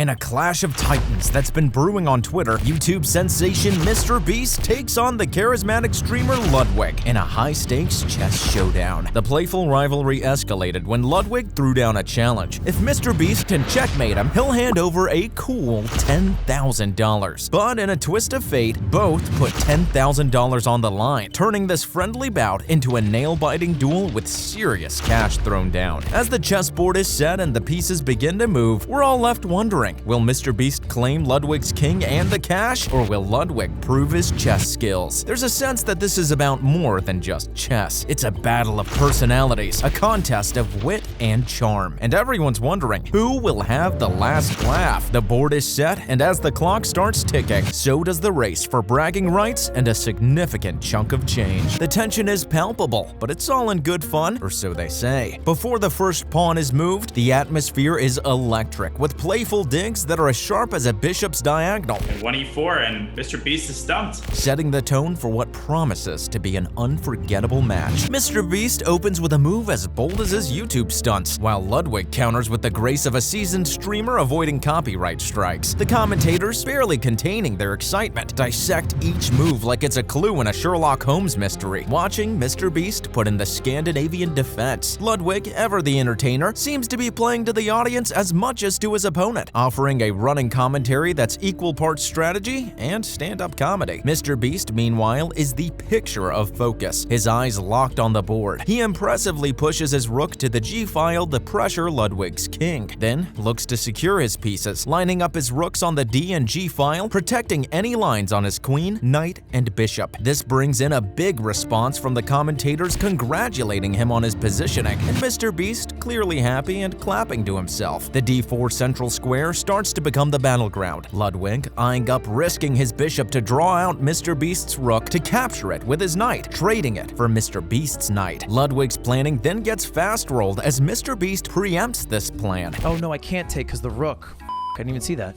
In a clash of titans that's been brewing on Twitter, YouTube sensation MrBeast takes on the charismatic streamer Ludwig in a high-stakes chess showdown. The playful rivalry escalated when Ludwig threw down a challenge. If MrBeast can checkmate him, he'll hand over a cool $10,000. But in a twist of fate, both put $10,000 on the line, turning this friendly bout into a nail-biting duel with serious cash thrown down. As the chessboard is set and the pieces begin to move, we're all left wondering, will MrBeast claim Ludwig's king and the cash, or will Ludwig prove his chess skills? There's a sense that this is about more than just chess. It's a battle of personalities, a contest of wit and charm, and everyone's wondering, who will have the last laugh? The board is set, and as the clock starts ticking, so does the race for bragging rights and a significant chunk of change. The tension is palpable, but it's all in good fun, or so they say. Before the first pawn is moved, the atmosphere is electric, with playful digs that are as sharp as a bishop's diagonal. And 1e4 and MrBeast is stumped. Setting the tone for what promises to be an unforgettable match. MrBeast opens with a move as bold as his YouTube stunts, while Ludwig counters with the grace of a seasoned streamer avoiding copyright strikes. The commentators, barely containing their excitement, dissect each move like it's a clue in a Sherlock Holmes mystery, watching MrBeast put in the Scandinavian defense. Ludwig, ever the entertainer, seems to be playing to the audience as much as to his opponent, offering a running commentary that's equal parts strategy and stand-up comedy. MrBeast, meanwhile, is the picture of focus, his eyes locked on the board. He impressively pushes his rook to the g-file to pressure Ludwig's king, then looks to secure his pieces, lining up his rooks on the d and g file, protecting any lines on his queen, knight, and bishop. This brings in a big response from the commentators congratulating him on his positioning, and MrBeast clearly happy and clapping to himself. The d4 central square starts to become the battleground, Ludwig eyeing up risking his bishop to draw out MrBeast's rook to capture it with his knight, trading it for MrBeast's knight. Ludwig's planning then gets fast-rolled as MrBeast preempts this plan. Oh no, I can't take because the rook. I didn't even see that.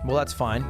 Well, that's fine.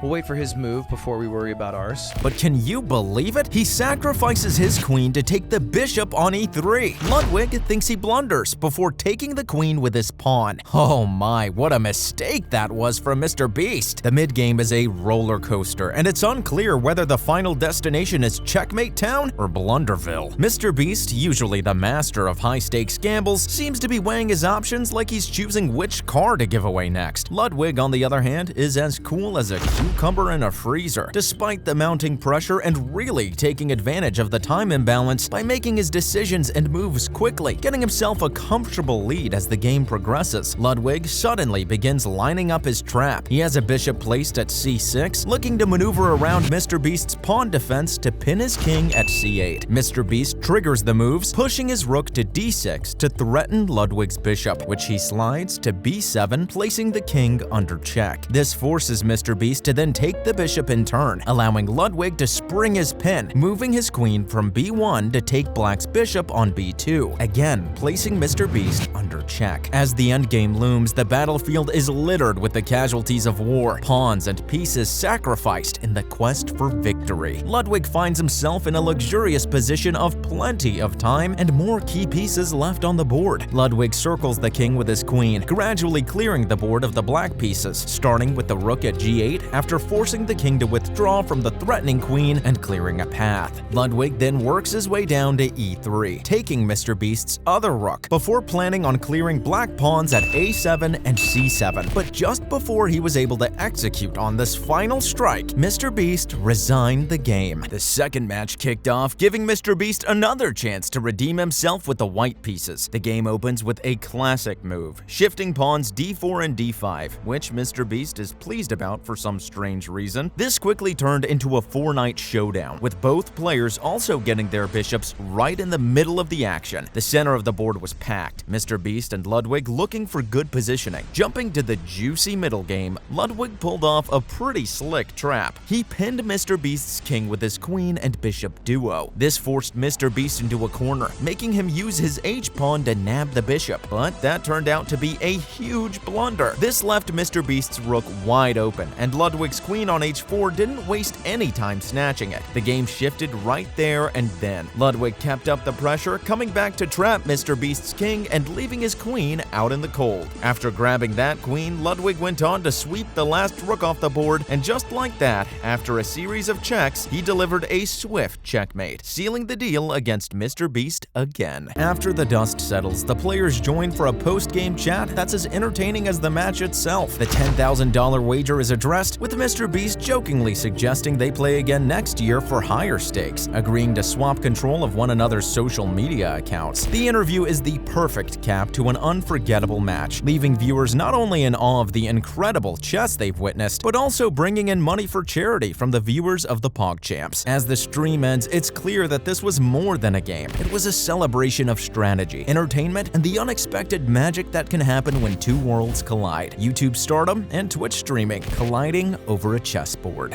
We'll wait for his move before we worry about ours. But can you believe it? He sacrifices his queen to take the bishop on e3. Ludwig thinks he blunders before taking the queen with his pawn. Oh my, what a mistake that was from MrBeast. The mid-game is a roller coaster, and it's unclear whether the final destination is Checkmate Town or Blunderville. MrBeast, usually the master of high-stakes gambles, seems to be weighing his options like he's choosing which car to give away next. Ludwig, on the other hand, is as cool as a cucumber in a freezer, despite the mounting pressure and really taking advantage of the time imbalance by making his decisions and moves quickly, getting himself a comfortable lead as the game progresses. Ludwig suddenly begins lining up his trap. He has a bishop placed at c6, looking to maneuver around MrBeast's pawn defense to pin his king at c8. MrBeast triggers the moves, pushing his rook to d6 to threaten Ludwig's bishop, which he slides to b7, placing the king under check. This forces MrBeast to then take the bishop in turn, allowing Ludwig to spring his pin, moving his queen from b1 to take black's bishop on b2, again placing MrBeast under check. As the endgame looms, the battlefield is littered with the casualties of war, pawns and pieces sacrificed in the quest for victory. Ludwig finds himself in a luxurious position of plenty of time and more key pieces left on the board. Ludwig circles the king with his queen, gradually clearing the board of the black pieces, starting with the rook at g8 after forcing the king to withdraw from the threatening queen and clearing a path. Ludwig then works his way down to e3, taking MrBeast's other rook, before planning on clearing black pawns at a7 and c7. But just before he was able to execute on this final strike, MrBeast resigned the game. The second match kicked off, giving MrBeast another chance to redeem himself with the white pieces. The game opens with a classic move, shifting pawns d4 and d5, which MrBeast is pleased about for some strange reason. This quickly turned into a four-knight showdown, with both players also getting their bishops right in the middle of the action. The center of the board was packed, MrBeast and Ludwig looking for good positioning. Jumping to the juicy middle game, Ludwig pulled off a pretty slick trap. He pinned MrBeast's king with his queen and bishop duo. This forced MrBeast into a corner, making him use his h-pawn to nab the bishop, but that turned out to be a huge blunder. This left MrBeast's rook wide open, and Ludwig Ludwig's queen on h4 didn't waste any time snatching it. The game shifted right there and then. Ludwig kept up the pressure, coming back to trap MrBeast's king and leaving his queen out in the cold. After grabbing that queen, Ludwig went on to sweep the last rook off the board, and just like that, after a series of checks, he delivered a swift checkmate, sealing the deal against MrBeast again. After the dust settles, the players join for a post-game chat that's as entertaining as the match itself. The $10,000 wager is addressed, with MrBeast jokingly suggesting they play again next year for higher stakes, agreeing to swap control of one another's social media accounts. The interview is the perfect cap to an unforgettable match, leaving viewers not only in awe of the incredible chess they've witnessed, but also bringing in money for charity from the viewers of the PogChamps. As the stream ends, it's clear that this was more than a game. It was a celebration of strategy, entertainment, and the unexpected magic that can happen when two worlds collide. YouTube stardom and Twitch streaming colliding over a chessboard.